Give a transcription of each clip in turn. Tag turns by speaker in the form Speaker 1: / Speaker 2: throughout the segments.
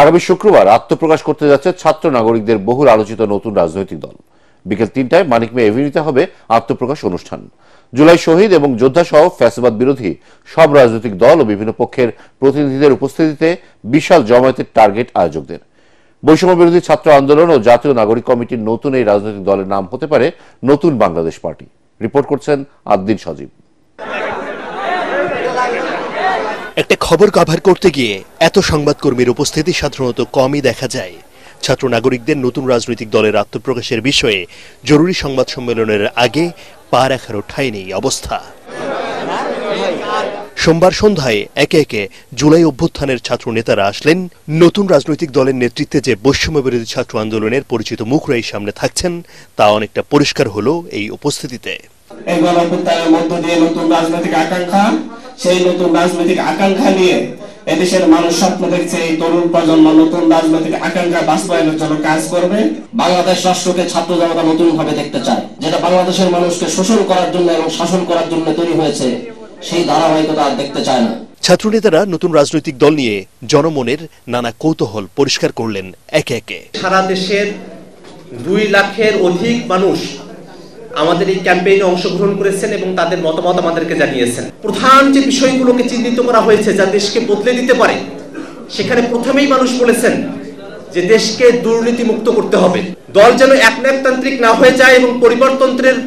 Speaker 1: আগামী শুক্রবার আত্মপ্রকাশ করতে যাচ্ছে ছাত্র নাগরিকদের বহুল আলোচিত নতুন রাজনৈতিক দল। বিকেল ৩টায় মানিক মিয়া এভিনিউতে হবে আত্মপ্রকাশ অনুষ্ঠান। জুলাই শহীদ এবং যোদ্ধা সহ ফ্যাসিবাদ বিরোধী সব রাজনৈতিক দল ও বিভিন্ন পক্ষের প্রতিনিধিদের উপস্থিতিতে বিশাল জমায়েতের টার্গেট আয়োজকদের। বৈষম্য বিরোধী ছাত্র আন্দোলন ও জাতীয় নাগরিক কমিটির নতুন এই রাজনৈতিক দলের নাম হতে পারে নতুন বাংলাদেশ পার্টি। রিপোর্ট করছেন আদ্দিন সজীব।
Speaker 2: একটা খবর কভার করতে গিয়ে এত সংবাদকর্মীর উপস্থিতি সাধারণত কমই দেখা যায়। ছাত্র নাগরিকদের নতুন রাজনৈতিক দলের আত্মপ্রকাশের বিষয়ে জরুরি সংবাদ সম্মেলনের আগে পা রাখারও ঠাঁই নেই অবস্থা। সোমবার সন্ধ্যায় একে একে জুলাই অভ্যুত্থানের ছাত্র নেতারা আসলেন। নতুন রাজনৈতিক দলের নেতৃত্বে যে বৈষম্য বিরোধী ছাত্র আন্দোলনের পরিচিত মুখরাই সামনে থাকছেন তা অনেকটা পরিষ্কার হলো এই উপস্থিতিতে।
Speaker 3: এই গণঅভ্যুত্থানের মধ্য দিয়ে নতুন রাজনৈতিক আকাঙ্ক্ষা, সেই নতুন রাজনৈতিক আকাঙ্ক্ষা নিয়ে এদেশের মানুষ স্বপ্ন দেখছে এই তরুণ প্রজন্ম নতুন রাজনৈতিক আকাঙ্ক্ষা বাস্তবায়নের জন্য কাজ করবে।
Speaker 4: বাংলাদেশ রাষ্ট্রকে ছাত্র জনতা নতুন ভাবে দেখতে চায়, যেটা বাংলাদেশের মানুষকে শোষণ করার জন্য এবং শাসন করার জন্য তৈরি হয়েছে, সেই ধারাবাহিকতা দেখতে চায় না।
Speaker 2: ছাত্রনেতারা নতুন রাজনৈতিক দল নিয়ে জনমনের নানা কৌতূহল পরিষ্কার করলেন একে একে।
Speaker 5: সারা দেশের 2 লাখের অধিক মানুষ আমাদের এই ক্যাম্পেইনে অংশগ্রহণ করেছেন এবং তাদের মতামত আমাদেরকে জানিয়েছেন। প্রধান যে বিষয়গুলোকে চিহ্নিত করা হয়েছে যা দেশকে বদলে দিতে পারে, সেখানে প্রথমেই মানুষ বলেছেন যে দেশকে দুর্নীতি মুক্ত করতে হবে। দল যেন একনায়কতান্ত্রিক না হয়ে যায় এবং পরিবারতন্ত্রের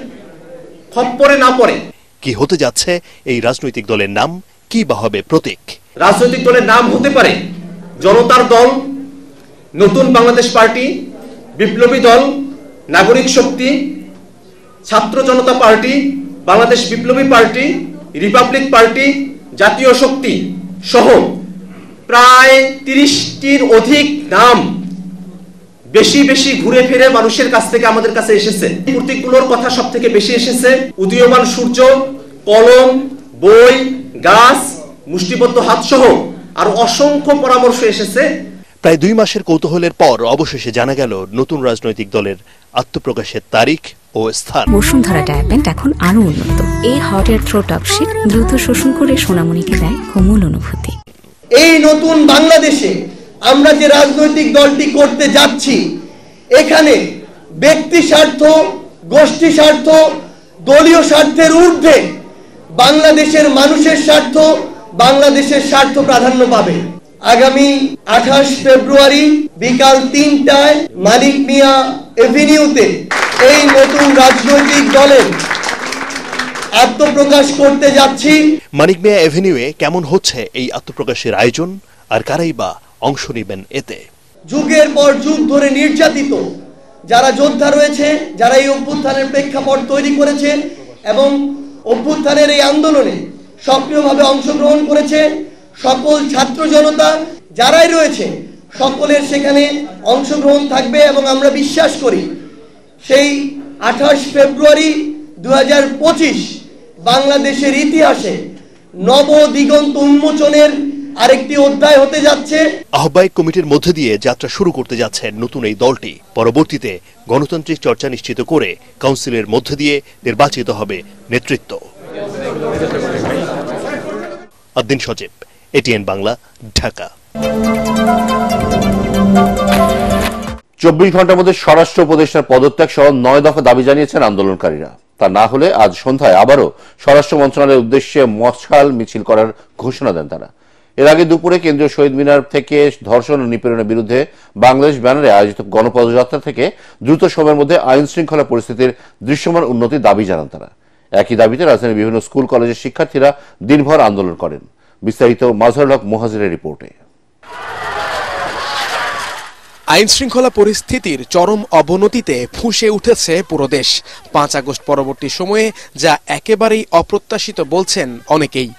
Speaker 5: খপ্পরে না পড়ে।
Speaker 2: কি হতে যাচ্ছে এই রাজনৈতিক দলের নাম, কি বা হবে প্রতীক?
Speaker 5: রাজনৈতিক দলের নাম হতে পারে জনতার দল, নতুন বাংলাদেশ পার্টি, বিপ্লবী দল, নাগরিক শক্তি, ছাত্র জনতা পার্টি, বাংলাদেশ বিপ্লবী পার্টি, রিপাবলিক পার্টি, জাতীয় শক্তি সহ প্রায় 30টির অধিক নাম বেশি বেশি ঘুরে ফিরে মানুষের কাছ থেকে আমাদের কাছে এসেছে। প্রতীকগুলোর কথা সব থেকে বেশি এসেছে উদীয়মান সূর্য, কলম, বই, গাছ, মুষ্টিবদ্ধ হাত সহ আর অসংখ্য পরামর্শ এসেছে।
Speaker 2: প্রায় 2 মাসের কৌতূহলের পর অবশেষে জানা গেল নতুন রাজনৈতিক দলের আত্মপ্রকাশের তারিখ ও স্থান।
Speaker 6: বসুন্ধরা ডায়াপেন্ট এখন আরো উন্নত। এই হট এয়ার থ্রো টপশিট দ্রুত শোষণ করে সোনামণিকে দেয় কোমল অনুভূতি।
Speaker 7: এই নতুন বাংলাদেশে আমরা যে রাজনৈতিক দলটি করতে যাচ্ছি, এখানে ব্যক্তি স্বার্থ, গোষ্ঠী স্বার্থ, দলীয় স্বার্থের ঊর্ধ্বে বাংলাদেশের মানুষের স্বার্থ, বাংলাদেশের স্বার্থ প্রাধান্য পাবে। আগামী 28 ফেব্রুয়ারি বিকাল 3টায় মানিক মিয়া এভিনিউতে এই নতুন রাজনৈতিক দলের আত্মপ্রকাশ করতে যাচ্ছি।
Speaker 2: মানিক মিয়া এভিনিউয়ে কেমন হচ্ছে এই আত্মপ্রকাশের আয়োজন, আর কারাই বা অংশ নেবেন এতে?
Speaker 7: যুগের পর যুগ ধরে নির্যাতিত যারা যোদ্ধা রয়েছে, যারা এই অভ্যুত্থানের প্রেক্ষাপট তৈরি করেছে এবং অভ্যুত্থানের এই আন্দোলনে সক্রিয়ভাবে অংশগ্রহণ করেছে, সকল ছাত্র জনতা যারাই রয়েছে সকলের সেখানে অংশগ্রহণ থাকবে এবং আমরা বিশ্বাস করি সেই 28 ফেব্রুয়ারি 2025 বাংলাদেশের ইতিহাসে নবদিগন্ত উন্মোচনের আরেকটি অধ্যায় হতে যাচ্ছে।
Speaker 2: আহ্বায়ক কমিটির মধ্যে দিয়ে যাত্রা শুরু করতে যাচ্ছে নতুন এই দলটি। পরবর্তীতে গণতান্ত্রিক চর্চা নিশ্চিত করে কাউন্সিলের মধ্যে দিয়ে নির্বাচিত হবে নেতৃত্ব। আদ্দিন সজীব, এটিএন বাংলা, ঢাকা।
Speaker 1: 24 ঘন্টার মধ্যে স্বরাষ্ট্র উপদেষ্টার পদত্যাগ সহ 9 দফা দাবি জানিয়েছেন আন্দোলনকারীরা। তা না হলে আজ সন্ধ্যায় আবারও স্বরাষ্ট্র মন্ত্রণালয়ের উদ্দেশ্যে মশাল মিছিল করার ঘোষণা দেন তারা। এর আগে দুপুরে কেন্দ্রীয় শহীদ মিনার থেকে ধর্ষণ ও নিপীড়নের বিরুদ্ধে বাংলাদেশ ব্যানারে আয়োজিত গণপদযাত্রা থেকে দ্রুত সময়ের মধ্যে আইন শৃঙ্খলা পরিস্থিতির দৃশ্যমান উন্নতির দাবি জানান তারা। একই দাবিতে রাজধানীর বিভিন্ন স্কুল কলেজের শিক্ষার্থীরা দিনভর আন্দোলন করেন। বিস্তারিত মাজহারুল হক মুহাজিরের রিপোর্টে।
Speaker 8: আইন শৃঙ্খলা পরিস্থিতির চরম অবনতিতে ফুঁসে উঠেছে পুরো দেশ। 5 আগস্ট পরবর্তী সময়ে যা একেবারেই অপ্রত্যাশিত বলছেন অনেকেই।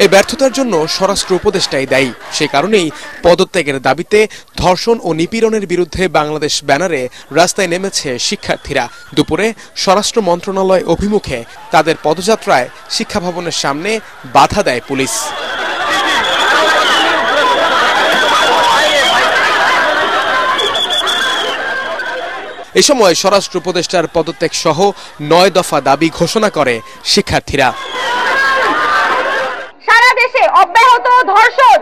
Speaker 8: এই ব্যর্থতার জন্য স্বরাষ্ট্র উপদেষ্টাই দায়ী। সে কারণেই পদত্যাগের দাবিতে ধর্ষণ ও নিপীড়নের বিরুদ্ধে বাংলাদেশ ব্যানারে রাস্তায় নেমেছে শিক্ষার্থীরা। দুপুরে স্বরাষ্ট্র মন্ত্রণালয় অভিমুখে তাদের পদযাত্রায় শিক্ষা ভবনের সামনে বাধা দেয় পুলিশ। এ সময় স্বরাষ্ট্র উপদেষ্টার পদত্যাগ সহ 9 দফা দাবি ঘোষণা করে শিক্ষার্থীরা।
Speaker 9: সারা দেশে অব্যাহত ধর্ষণ,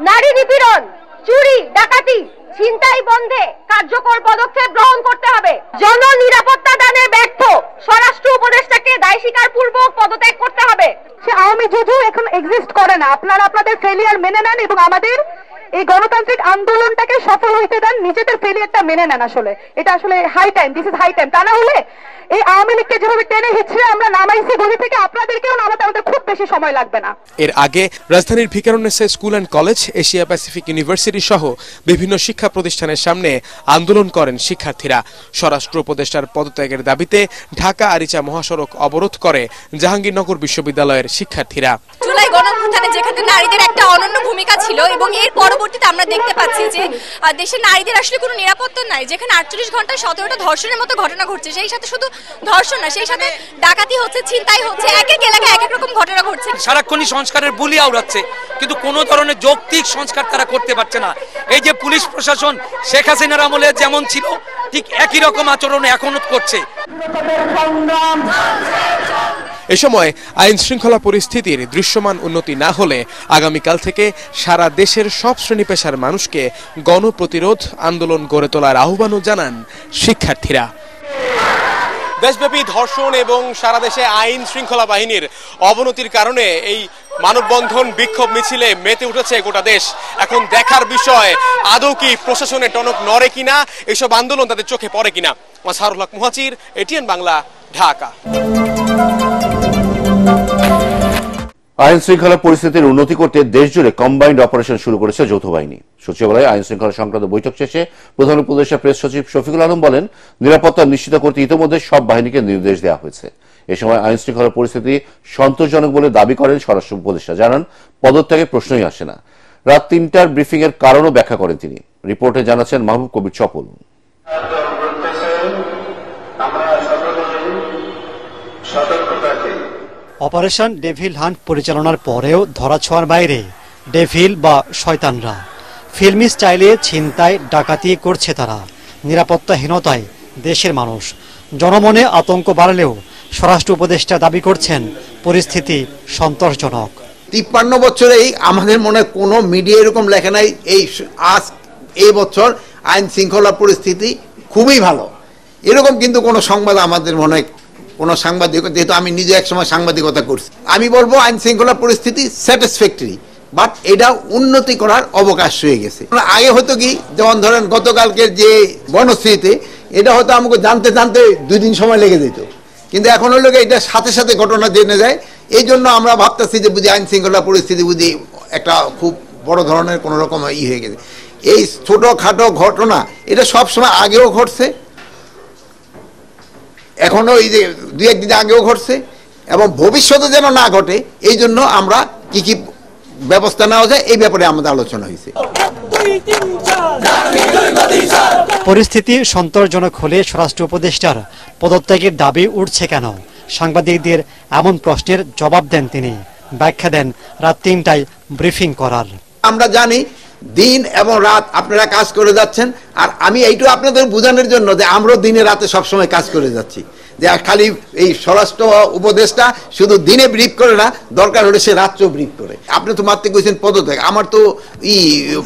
Speaker 9: নারী নিপীড়ন, চুরি, ডাকাতি, ছিনতাই বন্ধে কার্যকর পদক্ষেপ গ্রহণ করতে হবে। জননিরাপত্তা দানে ব্যর্থ স্বরাষ্ট্র উপদেষ্টাকে দায় স্বীকারপূর্বক পদত্যাগ করতে হবে। সে আওয়ামী জুজু এখন এক্সিস্ট করে না। আপনারা আপনাদের ফেলিয়ার মেনে নেন এবং আমাদের এই গণতান্ত্রিক আন্দোলনটাকে সফল হইতে দেন। নিজেদের ফেলিয়ারটা মেনে নেন। আসলে এটা আসলে high time, this is high time. তা না হলে এই আওয়ামী লীগকে যেভাবে টেনে হিচড়ে আমরা নামাইছি গলি থেকে, আপনাদেরকেও নামাতে আমাদের খুব বেশি সময় লাগবে না।
Speaker 8: এর আগে রাজধানীর Viqarunnisa school and college, Asia Pacific university সহ বিভিন্ন শিক্ষা প্রতিষ্ঠানের সামনে আন্দোলন করেন শিক্ষার্থীরা। স্বরাষ্ট্র উপদেষ্টার পদত্যাগের দাবিতে ঢাকা আরিচা মহাসড়ক অবরোধ করে জাহাঙ্গীরনগর বিশ্ববিদ্যালয়ের শিক্ষার্থীরা।
Speaker 10: জুলাই গণঅভ্যুত্থানে যেখানে নারীদের একটা অনন্য ভূমিকা ছিল এবং এর পরবর্তীতে আমরা দেখতে পাচ্ছি যে দেশে নারীদের আসলে কোনো নিরাপত্তা নাই। যেখানে 48 ঘন্টায় 17টা ধর্ষণের মতো ঘটনা ঘটছে, সেই সাথে শুধু ধর্ষণ না, সেই সাথে ডাকাতি হচ্ছে, ছিনতাই হচ্ছে, এক এক এলাকায় এক এক রকম ঘটনা ঘটছে।
Speaker 11: সারাক্ষণই সংস্কারের বুলি আওড়াচ্ছে, কিন্তু কোনো ধরনের যৌক্তিক সংস্কার তারা করতে পারছে না। এই যে পুলিশ প্রশাসন শেখ হাসিনার আমলে যেমন ছিল ঠিক একই রকম আচরণ এখনো করছে।
Speaker 8: এ সময় আইন শৃঙ্খলা পরিস্থিতির দৃশ্যমান উন্নতি না হলে আগামীকাল থেকে সারা দেশের সব শ্রেণী পেশার মানুষকে গণপ্রতিরোধ আন্দোলন গড়ে তোলার আহ্বানও জানান শিক্ষার্থীরা। দেশব্যাপী ধর্ষণ এবং সারা দেশে আইন শৃঙ্খলা বাহিনীর অবনতির কারণে এই মানববন্ধন বিক্ষোভ মিছিলে মেতে উঠেছে গোটা দেশ। এখন দেখার বিষয় আদৌ কি প্রশাসনের টনক নড়ে কিনা, এসব আন্দোলন তাদের চোখে পড়ে কিনা। মাজহারুল হক মুহাজির, এটিএন বাংলা, ঢাকা।
Speaker 1: আইন শৃঙ্খলা পরিস্থিতির উন্নতি করতে দেশজুড়ে কম্বাইন্ড অপারেশন শুরু করেছে যৌথ বাহিনী। সচিবালয়ে আইন শৃঙ্খলা সংক্রান্ত বৈঠক শেষে প্রধান উপদেষ্টা প্রেস সচিব শফিকুল আলম বলেন, নিরাপত্তা নিশ্চিত করতে ইতিমধ্যে সব বাহিনীকে নির্দেশ দেওয়া হয়েছে। এ সময় আইন শৃঙ্খলা পরিস্থিতি সন্তোষজনক বলে দাবি করেন স্বরাষ্ট্র উপদেষ্টা। জানান, পদত্যাগের প্রশ্নই আসে না। রাত 3টার ব্রিফিং এর কারণও ব্যাখ্যা করেন তিনি। রিপোর্টে জানাচ্ছেন মাহবুব কবির চপল।
Speaker 12: অপারেশন ডেভিল হান্ট পরিচালনার পরেও ধরাছোঁয়ার বাইরে ডেভিল বা শয়তানরা ফিল্মি স্টাইলে ছিনতাই ডাকাতি করছে তারা। নিরাপত্তাহীনতায় দেশের মানুষ, জনমনে আতঙ্ক বাড়লেও স্বরাষ্ট্র উপদেষ্টা দাবি করছেন পরিস্থিতি সন্তোষজনক।
Speaker 13: 53 বছরেই আমাদের মনে কোনো মিডিয়া এরকম লেখে নাই এই বছর আইন শৃঙ্খলা পরিস্থিতি খুবই ভালো, এরকম কিন্তু কোনো সংবাদ আমাদের মনে কোনো সাংবাদিক, যেহেতু আমি নিজে একসময় সাংবাদিকতা করছি, আমি বলবো আইন শৃঙ্খলা পরিস্থিতি স্যাটিসফ্যাক্টরি, বাট এটা উন্নতি করার অবকাশ হয়ে গেছে। আগে হতো কি, যেমন ধরেন গতকালকের যে বনশ্রীতে, এটা হয়তো আমাকে জানতে 2 দিন সময় লেগে যেত, কিন্তু এখন হলো এটা সাথে সাথে ঘটনা জেনে যায়। এই জন্য আমরা ভাবতেছি যে বুঝি আইন শৃঙ্খলা পরিস্থিতি বুঝি একটা খুব বড় ধরনের কোনো রকম হয়ে গেছে। এই ছোটখাটো ঘটনা এটা সবসময় আগেও ঘটছে, এখনো এই যে 2-1 দিন আগেও ঘটছে, এবং ভবিষ্যতে যেন না ঘটে এই জন্য আমরা কি কি ব্যবস্থা নেওয়া যায় এই ব্যাপারে আমাদের আলোচনা হয়েছে।
Speaker 12: পরিস্থিতি সন্তোষজনক হলে স্বরাষ্ট্র উপদেষ্টার পদত্যাগের দাবি উঠছে কেন? সাংবাদিকদের এমন প্রশ্নের জবাব দেন তিনি। ব্যাখ্যা দেন রাত 3টায় ব্রিফিং করার।
Speaker 13: আমরা জানি দিন এবং রাত আপনারা কাজ করে যাচ্ছেন, আর আমি এইটু আপনাদের বোঝানোর জন্য যে আমরা দিনে রাতে সবসময় কাজ করে যাচ্ছি, যে খালি এই স্বরাষ্ট্র উপদেষ্টা শুধু দিনে ব্রিফ করে না, দরকার হলে সে রাত্রেও ব্রিফ করে। আপনি তো মাত্র কইছেন পদত্যাগ, আমার তো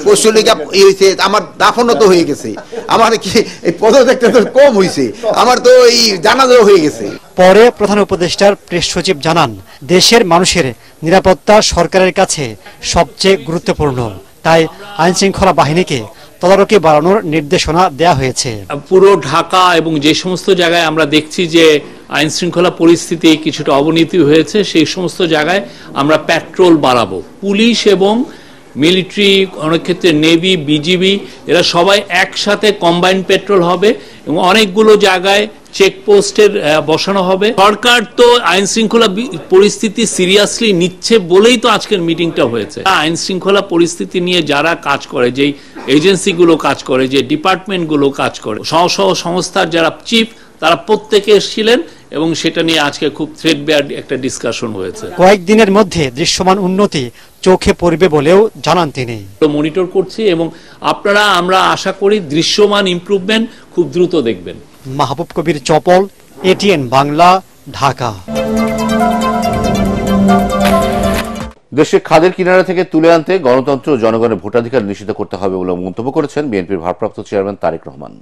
Speaker 13: পশুলিকা হয়েছে, আমার দাফনও তো হয়ে গেছে, আমার কি এই পদত্যাগটা তো কম হয়েছে, আমার তো এই জানাজাও হয়ে গেছে।
Speaker 12: পরে প্রধান উপদেষ্টার প্রেস সচিব জানান, দেশের মানুষের নিরাপত্তা সরকারের কাছে সবচেয়ে গুরুত্বপূর্ণ, তাই আইন শৃঙ্খলা বাহিনীকে তদারকি বাড়ানোর নির্দেশনা দেয়া হয়েছে।
Speaker 14: পুরো ঢাকা এবং যে সমস্ত জায়গায় আমরা দেখছি যে আইন শৃঙ্খলা পরিস্থিতি কিছুটা অবনতি হয়েছে, সেই সমস্ত জায়গায় আমরা পেট্রোল বাড়াবো। পুলিশ এবং মিলিটারি, অনেক ক্ষেত্রে নেভি, বিজিবি, এরা সবাই একসাথে কম্বাইন্ড পেট্রোল হবে এবং অনেকগুলো জায়গায় চেকপোস্টের বসানো হবে। সরকার তো আইন শৃঙ্খলা পরিস্থিতি সিরিয়াসলি নিচ্ছে বলেই তো আজকের মিটিংটা হয়েছে। আইন শৃঙ্খলা পরিস্থিতি নিয়ে যারা কাজ করে, যেই এজেন্সিগুলো কাজ করে, যে ডিপার্টমেন্টগুলো কাজ করে, সংস্থার যারা চিফ, তারা প্রত্যেকে এসেছিলেন এবং সেটা নিয়ে আজকে খুব থ্রেডবেয়ার একটা ডিসকাশন হয়েছে।
Speaker 12: কয়েকদিনের মধ্যে দৃশ্যমান উন্নতি চোখে পড়বে বলেও জানান তিনি।
Speaker 14: মনিটর করছি এবং আমরা আশা করি দৃশ্যমান ইমপ্রুভমেন্ট খুব দ্রুত দেখবেন।
Speaker 12: মাহবুব কবির চপল, এটিএন বাংলা, ঢাকা।
Speaker 1: দেশে খাদের কিনারা থেকে তুলে আনতে গণতন্ত্র ও জনগণের ভোটাধিকার নিশ্চিত করতে হবে বলে মন্তব্য করেছেন বিএনপির ভারপ্রাপ্ত চেয়ারম্যান তারেক রহমান।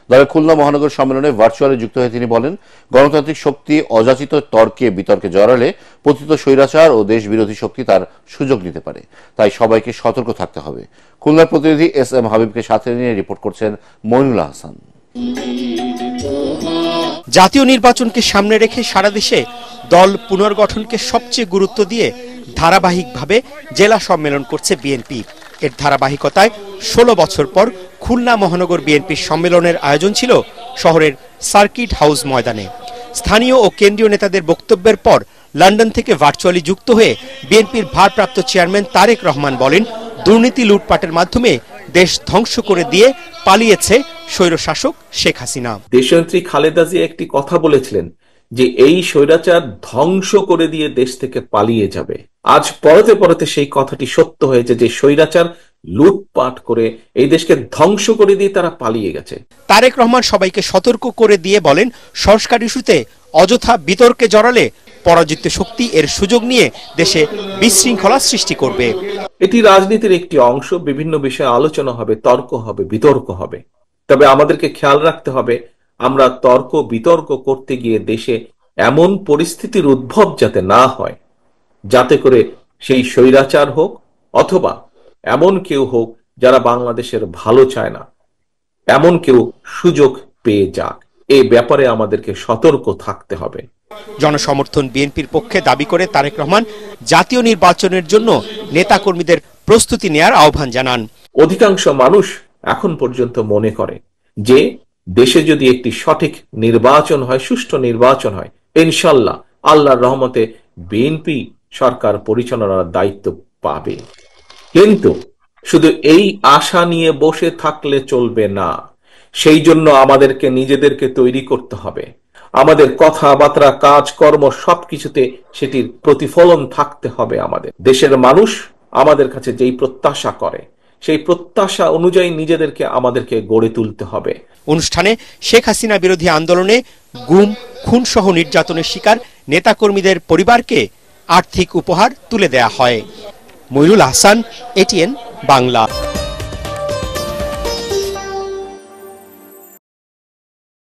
Speaker 1: দলের খুলনা মহানগর সম্মেলনে ভার্চুয়ালি যুক্ত হয়ে তিনি বলেন, গণতান্ত্রিক শক্তি অযাচিত তর্কে বিতর্কে জড়ালে পতিত স্বৈরাচার ও দেশ বিরোধী শক্তি তার সুযোগ নিতে পারে, তাই সবাইকে সতর্ক থাকতে হবে। খুলনার প্রতিনিধি এস.এম. হাবিবকে সাথে নিয়ে রিপোর্ট করছেন মইনুল হাসান।
Speaker 2: জাতীয় নির্বাচনকে সামনে রেখে সারা দেশে দল পুনর্গঠনকে সবচেয়ে গুরুত্ব দিয়ে ধারাবাহিকভাবে জেলা সম্মেলন করছে বিএনপি। এর ধারাবাহিকতায় 16 বছর পর খুলনা মহানগর বিএনপির সম্মেলনের আয়োজন ছিল শহরের সার্কিট হাউস ময়দানে। স্থানীয় ও কেন্দ্রীয় নেতাদের বক্তব্যের পর লন্ডন থেকে ভার্চুয়ালি যুক্ত হয়ে বিএনপির ভারপ্রাপ্ত চেয়ারম্যান তারেক রহমান বলেন, দুর্নীতি লুটপাটের মাধ্যমে দেশ ধ্বংস করে দিয়ে পালিয়েছে স্বৈরশাসক শেখ হাসিনা।
Speaker 15: দেশনেত্রী খালেদা জিয়া একটি কথা বলেছিলেন যে এই স্বৈরাচার ধ্বংস করে দিয়ে দেশ থেকে পালিয়ে যাবে। আজ পরতে পরতে সেই কথাটি সত্য হয়েছে যে স্বৈরাচার লুটপাট করে এই দেশকে ধ্বংস করে দিয়ে তারা পালিয়ে গেছে।
Speaker 2: তারেক রহমান সবাইকে সতর্ক করে দিয়ে বলেন, সংস্কার ইস্যুতে অযথা বিতর্কে জড়ালে পরাজিত শক্তি এর সুযোগ নিয়ে দেশে বিশৃঙ্খলা সৃষ্টি করবে।
Speaker 15: এটি রাজনীতির একটি অংশ, বিভিন্ন বিষয়ে আলোচনা হবে, তর্ক হবে, বিতর্ক হবে। তবে আমাদেরকে খেয়াল রাখতে হবে আমরা তর্ক বিতর্ক করতে গিয়ে দেশে এমন পরিস্থিতির উদ্ভব যাতে না হয়, যাতে করে সেই স্বৈরাচার হোক অথবা এমন কেউ হোক যারা বাংলাদেশের ভালো চায় না, এমন কেউ সুযোগ পেয়ে যাক। এই ব্যাপারে আমাদেরকে সতর্ক থাকতে হবে।
Speaker 2: জনসমর্থন বিএনপির পক্ষে দাবি করে তারেক রহমান জাতীয় নির্বাচনের জন্য নেতাকর্মীদের প্রস্তুতি নেয়ার আহ্বান জানান।
Speaker 15: অধিকাংশ মানুষ এখন পর্যন্ত মনে করে যে দেশে যদি একটি সঠিক নির্বাচন হয়, সুষ্ঠু নির্বাচন হয়, ইনশাল্লাহ আল্লাহর রহমতে বিএনপি সরকার পরিচালনার দায়িত্ব পাবে। কিন্তু শুধু এই আশা নিয়ে বসে থাকলে চলবে না। সেই জন্য আমাদেরকে নিজেদেরকে তৈরি করতে হবে। আমাদের কথাবার্তা, কাজকর্ম সবকিছুতে সেটির প্রতিফলন থাকতে হবে। আমাদের দেশের মানুষ আমাদের কাছে যেই প্রত্যাশা করে সেই প্রত্যাশা অনুযায়ী নিজেদেরকে আমাদেরকে গড়ে তুলতে হবে।
Speaker 2: অনুষ্ঠানে শেখ হাসিনা বিরোধী আন্দোলনে গুম, খুন সহ নির্যাতনের শিকার নেতাকর্মীদের পরিবারকে আর্থিক উপহার তুলে দেয়া হয়। মইনুল হাসান, এটিএন বাংলা।